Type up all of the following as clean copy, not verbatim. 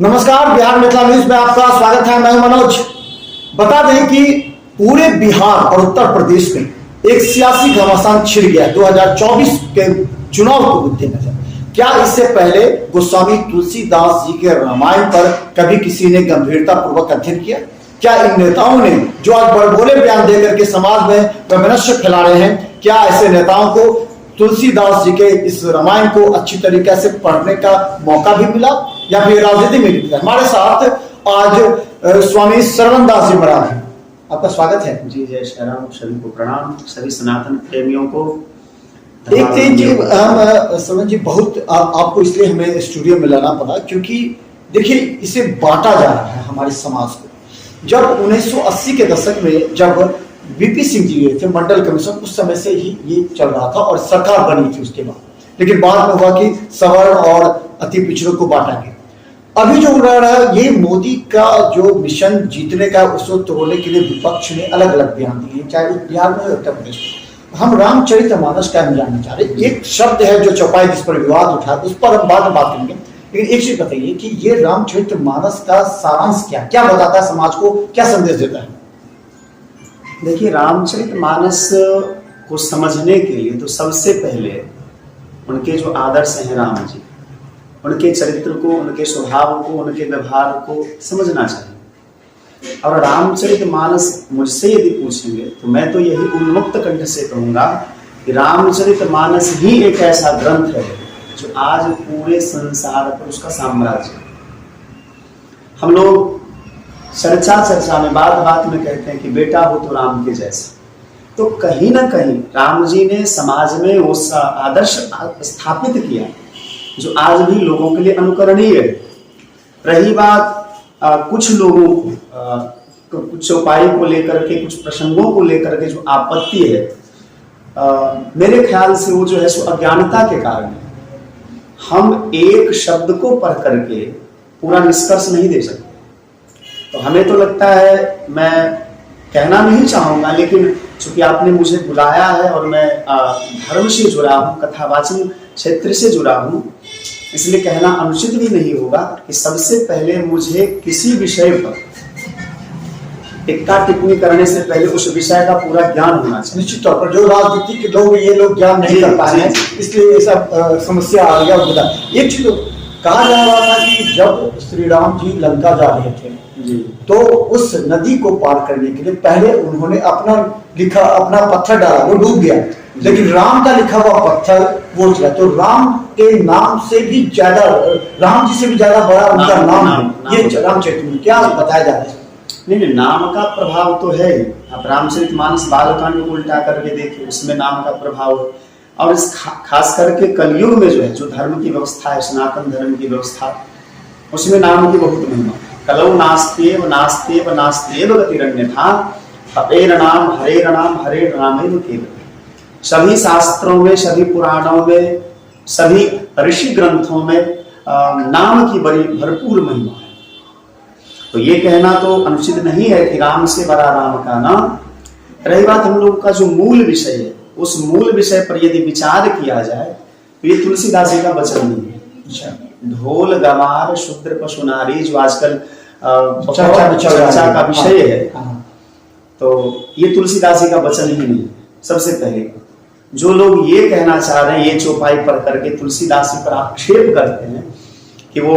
नमस्कार, बिहार मिथिला न्यूज में आपका स्वागत है। मैं हूं मनोज। बता दें कि पूरे बिहार और उत्तर प्रदेश में एक सियासी घमासान छिड़ गया 2024 के चुनाव को मद्देनजर। क्या इससे पहले गोस्वामी तुलसीदास जी के रामायण पर कभी किसी ने गंभीरता पूर्वक अध्ययन किया? क्या इन नेताओं ने जो आज बड़बोले बयान देकर के समाज में वैमनस्य फैला रहे हैं, क्या ऐसे नेताओं को तुलसीदास जी के इस रामायण को अच्छी तरीके से पढ़ने का मौका भी मिला या फिर राजनीति में भी? हमारे साथ आज स्वामी श्रवण दास जी महाराज हैं। आपका स्वागत है। जी, जय श्री राम। सभी को प्रणाम, सभी सनातन प्रेमियों को। एक चीज जी, हम श्रवण जी बहुत आपको इसलिए हमें स्टूडियो में लाना पड़ा क्योंकि देखिए इसे बांटा जा रहा है हमारे समाज को। जब 1980 के दशक में जब वीपी सिंह जी थे मंडल कमीशन, उस समय से ही ये चल रहा था और सरकार बनी थी उसके बाद, लेकिन बाद में हुआ कि सवर्ण और अति पिछड़ों को बांटा गया। अभी जो रह रहा है ये मोदी का जो मिशन जीतने का, उसको तोड़ने के लिए विपक्ष ने अलग अलग बयान दिए, चाहे वो बिहार में उत्तर प्रदेश में। हम रामचरितमानस का हम जानना चाह रहे हैं। एक शब्द है जो चौपाई जिस पर विवाद उठा, उस पर हम बाद में बात करेंगे, लेकिन एक चीज बताइए कि ये रामचरितमानस का सारांश क्या बताता है समाज को, क्या संदेश देता है? देखिए, रामचरितमानस को समझने के लिए तो सबसे पहले उनके जो आदर्श हैं राम जी, उनके चरित्र को, उनके स्वभाव को, उनके व्यवहार को समझना चाहिए। और रामचरितमानस मुझसे यदि पूछेंगे तो मैं तो यही उन्मुक्त कंठ से कहूंगा कि रामचरितमानस ही एक ऐसा ग्रंथ है जो आज पूरे संसार पर उसका साम्राज्य है। हम लोग चर्चा में बात में कहते हैं कि बेटा हो तो राम के जैसे। तो कहीं ना कहीं राम जी ने समाज में उस आदर्श स्थापित किया जो आज भी लोगों के लिए अनुकरणीय है। रही बात कुछ लोगों को कुछ चौपाई को लेकर के, कुछ प्रसंगों को लेकर के जो आपत्ति है, मेरे ख्याल से वो जो है सो अज्ञानता के कारण है। हम एक शब्द को पढ़ करके पूरा निष्कर्ष नहीं दे सकते। तो हमें तो लगता है, मैं कहना नहीं चाहूंगा, लेकिन चूंकि आपने मुझे बुलाया है और मैं धर्म से जुड़ा हूँ, कथावाचन क्षेत्र से जुड़ा हूँ, इसलिए कहना अनुचित भी नहीं होगा कि सबसे पहले मुझे किसी विषय पर टिक्का टिप्पणी करने से पहले उस विषय का पूरा ज्ञान होना चाहिए। निश्चित तौर पर जो राजनीतिक लोग ये लोग ज्ञान नहीं कर पाए हैं, इसलिए ऐसा समस्या आ गया। एक चीज कहा जा रहा था कि जब श्री राम जी लंका जा रहे थे जी, तो उस नदी को पार करने के लिए पहले उन्होंने अपना पत्थर डाला, वो डूब गया, लेकिन राम का लिखा हुआ पत्थर वो चला। तो राम के नाम से भी ज्यादा, राम जी से भी ज्यादा बड़ा उनका नाम ये रामचरितमानस। क्या बताया जा रहा है? नहीं, नाम का प्रभाव तो है ही। आप रामचरितमानस बालकांड को उल्टा करके देखिए, उसमें नाम का प्रभाव है। और इस खास करके कलयुग में जो है, जो धर्म की व्यवस्था है, सनातन धर्म की व्यवस्था, उसमें नाम की बहुत महिमा। कलौ नास्त्येव नास्त्येव नास्त्येव गतिरन्यथा हरेर नाम हरेर नामेव केवल। सभी शास्त्रों में, सभी पुराणों में, सभी ऋषि ग्रंथों में नाम की बड़ी भरपूर महिमा है। तो ये कहना तो अनुचित नहीं है कि राम से बड़ा राम का नाम। रही बात हम लोग का जो मूल विषय है, उस मूल विषय पर यदि विचार किया जाए तो ये तुलसीदास जी का वचन नहीं है। ढोल गवार शूद्र पशु नारी जो आजकल चर्चा का विषय है, तो ये तुलसीदास जी का वचन ही नहीं है। सबसे पहले जो लोग ये कहना चाह रहे हैं, ये चौपाई पढ़ करके तुलसीदास जी पर आक्षेप करते हैं कि वो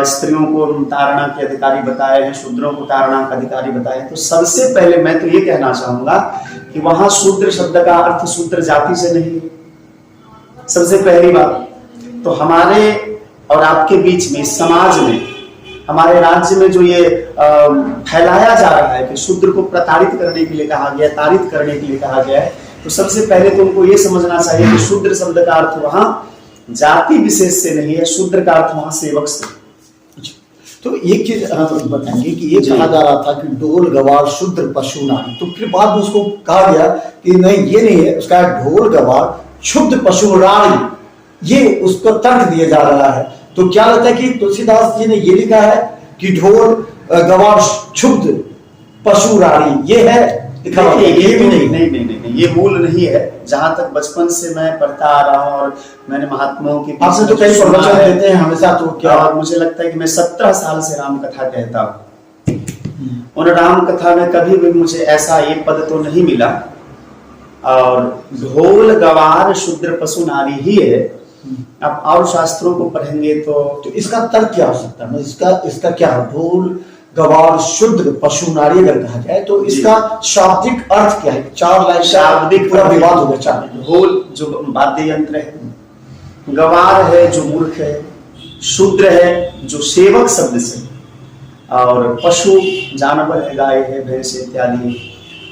स्त्रियों को ताड़ना के अधिकारी बताए हैं, शूद्रों को ताड़ना का अधिकारी बताए हैं, तो सबसे पहले मैं तो ये कहना चाहूंगा कि वहां शूद्र शब्द का अर्थ शूद्र जाति से नहीं। सबसे पहली बात तो हमारे और आपके बीच में, समाज में, हमारे राज्य में जो ये फैलाया जा रहा है कि शूद्र को प्रताड़ित करने के लिए कहा गया, ताड़ित करने के लिए कहा गया है, तो सबसे पहले तो उनको ये समझना चाहिए कि शूद्र शब्द का अर्थ वहां जाति विशेष से नहीं है, शूद्र का अर्थ वहां सेवक से। तो एक चीज बताएंगे कि ये कहा जा रहा था कि ढोल गवार शूद्र पशु नारी, तो फिर बाद में उसको कहा गया कि नहीं, ये नहीं है, उसका ढोल गवार क्षुब्ध पशु राणी, ये उसको तर्क दिया जा रहा है। तो क्या लगता है कि तुलसीदास जी ने ये लिखा है कि ढोल गवार क्षुब्ध पशु राणी, ये है लिखा हुआ? ये भी नहीं, ये मूल नहीं है। जहां तक बचपन से मैं पढ़ता आ रहा हूँ और मैंने महात्माओं की आपसे तो कई प्रवचन देते हैं हमेशा, तो क्या और मुझे लगता है कि मैं 17 साल से राम कथा कहता हूँ। उन राम कथा में कभी भी मुझे ऐसा एक पद तो नहीं मिला, और ढोल गवार शूद्र पशु नारी ही है। अब और शास्त्रों को पढ़ेंगे तो इसका तर्क क्या हो सकता है? इसका क्या है? ढोल गवार शूद्र पशु नारी अगर कहा जाए तो इसका शाब्दिक अर्थ क्या है? 4 लाइन शाब्दिक पूरा विवाद हो गया। 4 ढोल जो वाद्य यंत्र है, गवार है जो मूर्ख है, शूद्र है जो सेवक शब्द से, और पशु जानवर है, गाय है, भैंस इत्यादि,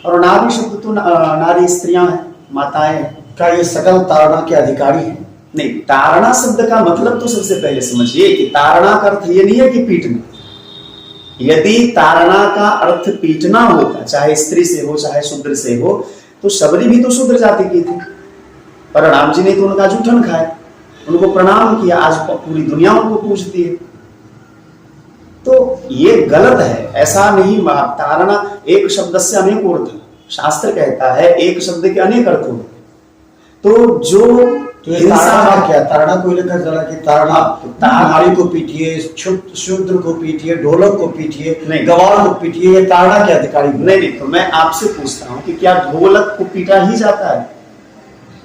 और नारी शब्द तो नारी स्त्रियां हैं, माताएं हैं। क्या ये सकल तारणा के अधिकारी हैं? नहीं, तारणा शब्द का मतलब तो सबसे पहले समझिए कि तारणा का अर्थ ये नहीं है कि पीटना। यदि तारणा का अर्थ पीटना होता, चाहे स्त्री से हो चाहे शूद्र से हो, तो शबरी भी तो शूद्र जाति की थी, पर राम जी ने तो उनका जूठन खाया, उनको प्रणाम किया, आज पूरी दुनिया उनको पूजती है। तो ये गलत है, ऐसा नहीं। तारणा एक शब्द से अनेक अर्थ, शास्त्र कहता है एक शब्द के अनेक अर्थ होते। तो जो तारणा क्या? तारणा को लेकर चला कि तारणा नारी को पीटिए, शूद्र को पीटिए, ढोलक को पीटिए, गवार को पीटिए, ये तारणा के अधिकारी? नहीं, तो मैं आपसे पूछता हूँ कि क्या ढोलक को पीटा ही जाता है?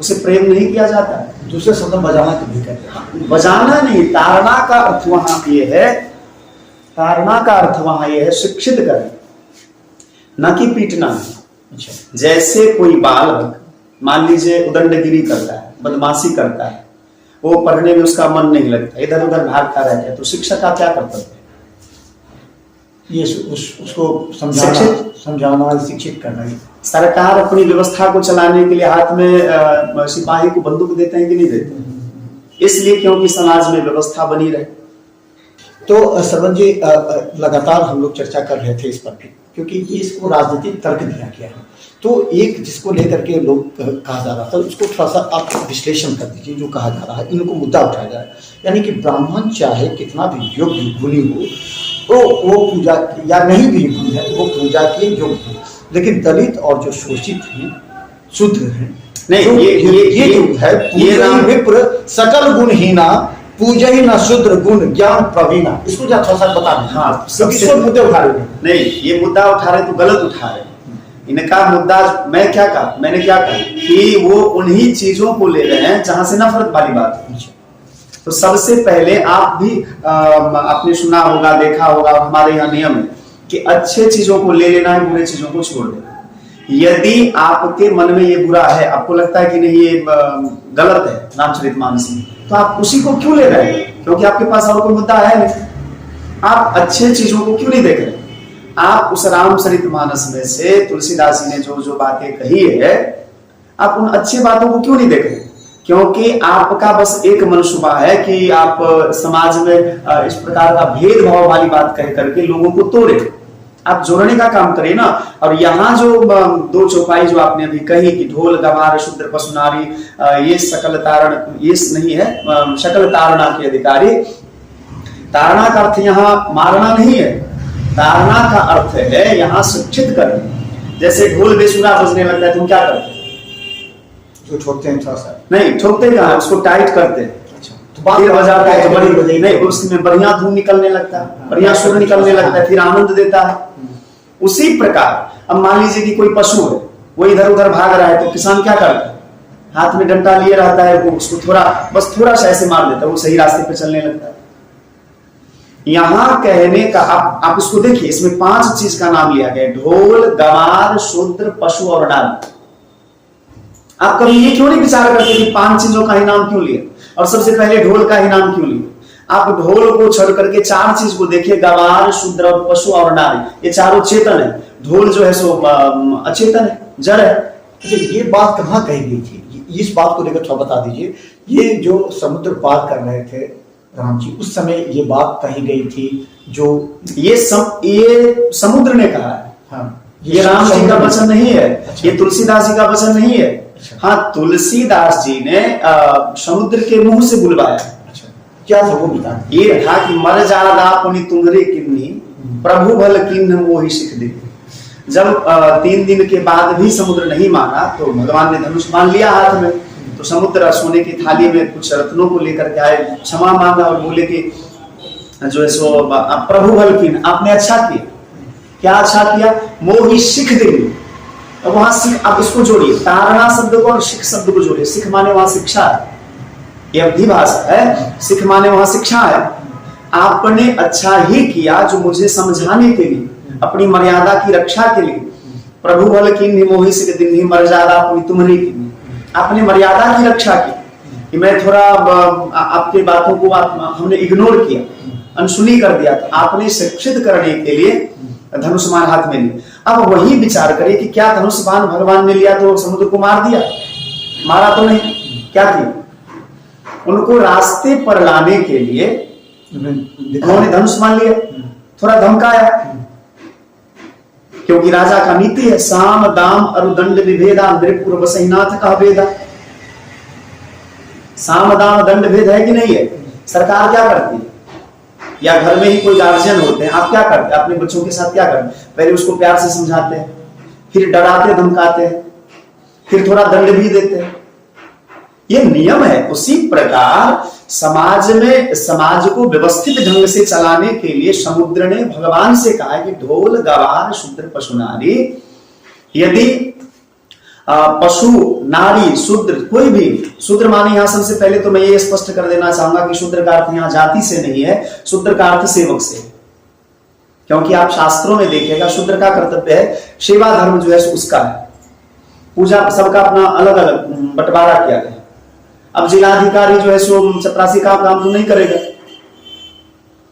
उसे प्रेम नहीं किया जाता है? दूसरे शब्द बजाना को भी कहते हैं। बजाना नहीं, तारणा का अर्थ वहां ये है, तारणा का अर्थ वहां ये है शिक्षित करें, न कि पीटना। अच्छा। जैसे कोई बालक मान लीजिए उदंडगिरी करता है, बदमाशी करता है, वो पढ़ने में उसका मन नहीं लगता, इधर उधर भागता रहता है, तो शिक्षक का क्या कर्तव्य है? ये उसको समझाना, शिक्षित करना। सरकार अपनी व्यवस्था को चलाने के लिए हाथ में सिपाही को बंदूक देते हैं कि नहीं देते? इसलिए क्योंकि समाज में व्यवस्था बनी रहे। तो सरवन जी, लगातार हम लोग चर्चा कर रहे थे इस पर भी, क्योंकि ये इसको राजनीतिक तर्क दिया गया है। तो एक जिसको लेकर के लोग कहा जा रहा था, उसको थोड़ा सा आप विश्लेषण कर दीजिए। जो कहा जा रहा है, इनको मुद्दा उठाया जा रहा है, यानी कि ब्राह्मण चाहे कितना भी योग्य गुणी हो, तो वो पूजा या नहीं भी है, वो पूजा के योग्य है, लेकिन दलित और जो शोषित हैं, शूद्र हैं, नहीं, तो ये जो है पूजन विप्र सकल गुणहीना पूजा ही ना शूद्र गुण ज्ञान प्रवीणा, इसको थोड़ा सा बता दें। हाँ, सबसे मुद्दे उठा रहे नहीं, ये मुद्दा उठा रहे तो गलत उठा रहे। इनका मुद्दा मैंने क्या कहा कि वो उन्हीं चीजों को ले रहे हैं जहां से नफरत वाली बात है। तो सबसे पहले आप भी आपने सुना होगा, देखा होगा, और हमारे यहाँ नियम है कि अच्छे चीजों को ले लेना है, बुरे चीजों को छोड़ देना। यदि आपके मन में ये बुरा है, आपको लगता है कि नहीं ये गलत है रामचरितमानस में, तो आप उसी को क्यों ले रहे हैं? क्योंकि आपके पास और कोई मुद्दा है नहीं। आप अच्छे चीजों को क्यों नहीं देख रहे? आप उस रामचरितमानस में से तुलसीदास जी ने जो जो बातें कही है, आप उन अच्छी बातों को क्यों नहीं देख रहे? क्योंकि आपका बस एक मनसूबा है कि आप समाज में इस प्रकार का भेदभाव वाली बात कह करके लोगों को तोड़े। आप जोड़ने का काम करें ना। और यहाँ जो 2 चौपाई जो आपने अभी कही कि ढोल गवार शूद्र पशु नारी, ये सकल तारण, ये नहीं है, सकल तारणा के अधिकारी। तारणा का अर्थ यहाँ मारना नहीं है, तारणा का अर्थ है यहाँ शिक्षित करना। जैसे ढोल बेसुरा बजने लगता है, तुम क्या करते? जो ठोकते हैं थोड़ा सा, नहीं ठोकते कहाँ, उसको टाइट करते हैं। तो बजाता है, बड़ी नहीं, उसमें बढ़िया धुन निकलने लगता है, बढ़िया सुर निकलने लगता है, फिर आनंद देता है। उसी प्रकार अब मान लीजिए कि कोई पशु है, वो इधर उधर भाग रहा है, तो किसान क्या करता है? हाथ में डंडा लिए रहता है, वो उसको थोड़ा सा ऐसे मार देता है, वो सही रास्ते पे चलने लगता है। यहां कहने का आप इसको देखिए, इसमें 5 चीज का नाम लिया गया, ढोल गवार शूद्र पशु और नारी। आप कभी ये क्यों नहीं विचार करते कि 5 चीजों का ही नाम क्यों लिया, और सबसे पहले ढोल का ही नाम क्यों लिया? आप ढोल को छोड़ करके 4 चीज को देखिए, गवार शूद्र और पशु और नारी, ये चारों चेतन है। ढोल जो है सो अचेतन है, जड़ है। ये बात कहाँ कही गई थी? इस बात को लेकर थोड़ा बता दीजिए। ये जो समुद्र पार कर रहे थे राम जी, उस समय ये बात कही गई थी, जो ये समुद्र ने कहा है। हाँ, ये राम जी का वचन नहीं है। अच्छा। ये तुलसीदास जी का वचन नहीं है। अच्छा। हाँ, तुलसीदास जी ने समुद्र के मुंह से बुलवाया। अच्छा, क्या था वो बता? ये था कि मर जादा पुनि तुम्हारे किन्नी प्रभु भल किन्न मोहि सिख दे। जब 3 दिन के बाद भी समुद्र नहीं माना तो भगवान ने धनुष मान लिया हाथ में। तो समुद्र सोने की थाली में कुछ रत्नों को लेकर के आए, क्षमा मांगा और बोले कि जो है सो प्रभु हल्किन आपने अच्छा किया। क्या अच्छा किया? मोही सिख देंगे। अब वहां सिख, आप इसको जोड़िए, तारणा शब्द को और सिख शब्द को जोड़िए। सिख माने वहां शिक्षा है, ये अवधि भाषा है। सिख माने वहां शिक्षा है। आपने अच्छा ही किया जो मुझे समझाने के लिए, अपनी मर्यादा की रक्षा के लिए। प्रभु बल की मोहि सिख दिन मर्यादा अपनी तुम्हारी की, आपने मर्यादा की रक्षा की कि मैं थोड़ा आपके बातों को हमने इग्नोर किया, अनसुनी कर दिया, तो आपने शिक्षित करने के लिए धनुष्मान हाथ में लिया। अब वही विचार करिए कि क्या धनुष्मान भगवान ने लिया तो समुद्र को मार दिया? मारा तो नहीं। क्या किया? उनको रास्ते पर लाने के लिए उन्होंने धनुष मान लिया, थोड़ा धमकाया, क्योंकि राजा का नीति है साम दाम अरुदंड विभेदा नृपुर वसहीनाथ का भेदा। साम दाम दंड भेद है कि नहीं है? सरकार क्या करती है, या घर में ही कोई गार्जियन होते हैं, आप क्या करते हैं अपने बच्चों के साथ? क्या करते हैं? पहले उसको प्यार से समझाते हैं, फिर डराते धमकाते हैं, फिर थोड़ा दंड भी देते हैं। ये नियम है। उसी प्रकार समाज में, समाज को व्यवस्थित ढंग से चलाने के लिए समुद्र ने भगवान से कहा कि ढोल गवार शूद्र पशु नारी। यदि पशु नारी शूद्र, कोई भी शूद्र माने, यहां सबसे पहले तो मैं ये स्पष्ट कर देना चाहूंगा कि शूद्र का अर्थ यहां जाति से नहीं है, शूद्र का अर्थ सेवक से। क्योंकि आप शास्त्रों में देखिएगा शूद्र का कर्तव्य है सेवा धर्म जो है उसका है, पूजा सबका अपना अलग अलग बंटवारा किया गया। अब जिलाधिकारी जो है सो चपरासी का काम तो नहीं करेगा,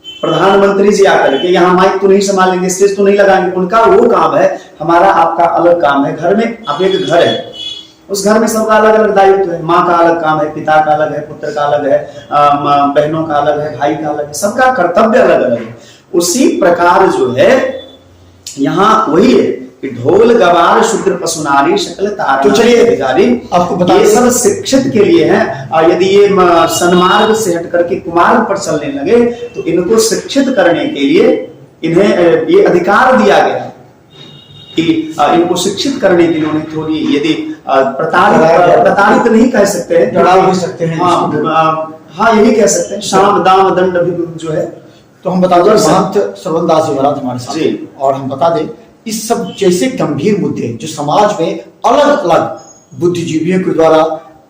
प्रधानमंत्री जी आकर के यहाँ माइक तो नहीं संभालेंगे, स्टेज तो नहीं लगाएंगे, उनका वो काम है। हमारा आपका अलग काम है। घर में अब एक घर है, उस घर में सबका अलग अलग दायित्व है। माँ का अलग काम है, पिता का अलग है, पुत्र का अलग है, बहनों का अलग है, भाई का अलग है, सबका कर्तव्य अलग अलग है। उसी प्रकार जो है यहाँ वही है कि ढोल गवार शूद्र पशु नारी सकल तारण। तो चलिए अधिकारी आपको बता, ये सब शिक्षित के लिए है। और यदि ये सन्मार्ग से हट करके कुमार्ग पर चलने लगे तो इनको शिक्षित करने के लिए इन्हें ये अधिकार दिया गया कि इनको शिक्षित करने के लिए उन्हें थोड़ी, यदि प्रताड़ित नहीं कह सकते, डरा भी सकते हैं। हाँ यही कह सकते हैं, शाम दाम दंड जो है। तो हम बता दें महंत श्रवणदास जी महाराज हमारे साथ, और हम बता दें इस सब जैसे गंभीर मुद्दे जो समाज में अलग अलग बुद्धिजीवियों के द्वारा,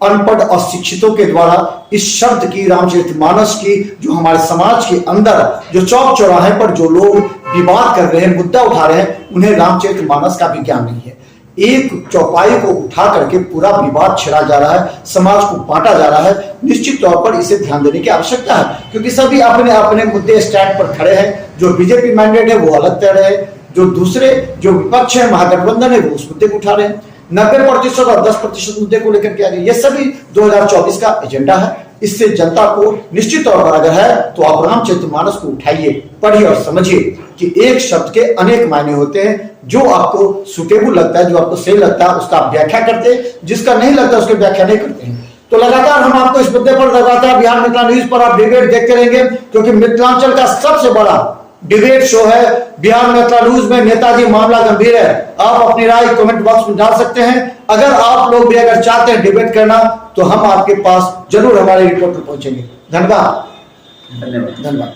अनपढ़ अशिक्षितों के द्वारा इस शब्द की, रामचरितमानस की, जो हमारे समाज के अंदर जो चौक चौराहे पर जो लोग विवाद कर रहे हैं, मुद्दा उठा रहे हैं, उन्हें रामचरितमानस का भी ज्ञान नहीं है। एक चौपाई को उठा करके पूरा विवाद छिड़ा जा रहा है, समाज को बांटा जा रहा है। निश्चित तौर पर इसे ध्यान देने की आवश्यकता है, क्योंकि सभी अपने अपने मुद्दे स्टैंड पर खड़े हैं। जो बीजेपी मैंडेट है वो अलग तय रहे, जो दूसरे जो विपक्ष है महागठबंधन है वो उस मुद्दे को उठा रहे हैं। 90% और 10% मुद्दे को लेकर के आगे, ये सभी 2024 का एजेंडा है। इससे जनता को निश्चित तौर पर अगर है तो आप रामचरितमानस को उठाइए, पढ़िए और समझिए कि एक शब्द के अनेक मायने होते हैं। जो आपको सुटेबल लगता है, जो आपको सही लगता है, उसका आप व्याख्या करते हैं, जिसका नहीं लगता उसकी व्याख्या नहीं करते हैं। तो लगातार हम आपको इस मुद्दे पर लगातार बिहार मिथिला न्यूज पर आप डिबेट देखते रहेंगे, क्योंकि मिथिलांचल का सबसे बड़ा डिबेट शो है बिहार मिथिला न्यूज में। नेताजी मामला गंभीर है। आप अपनी राय कमेंट बॉक्स में डाल सकते हैं। अगर आप लोग भी अगर चाहते हैं डिबेट करना तो हम आपके पास जरूर हमारे रिपोर्ट पर पहुंचेंगे। धन्यवाद।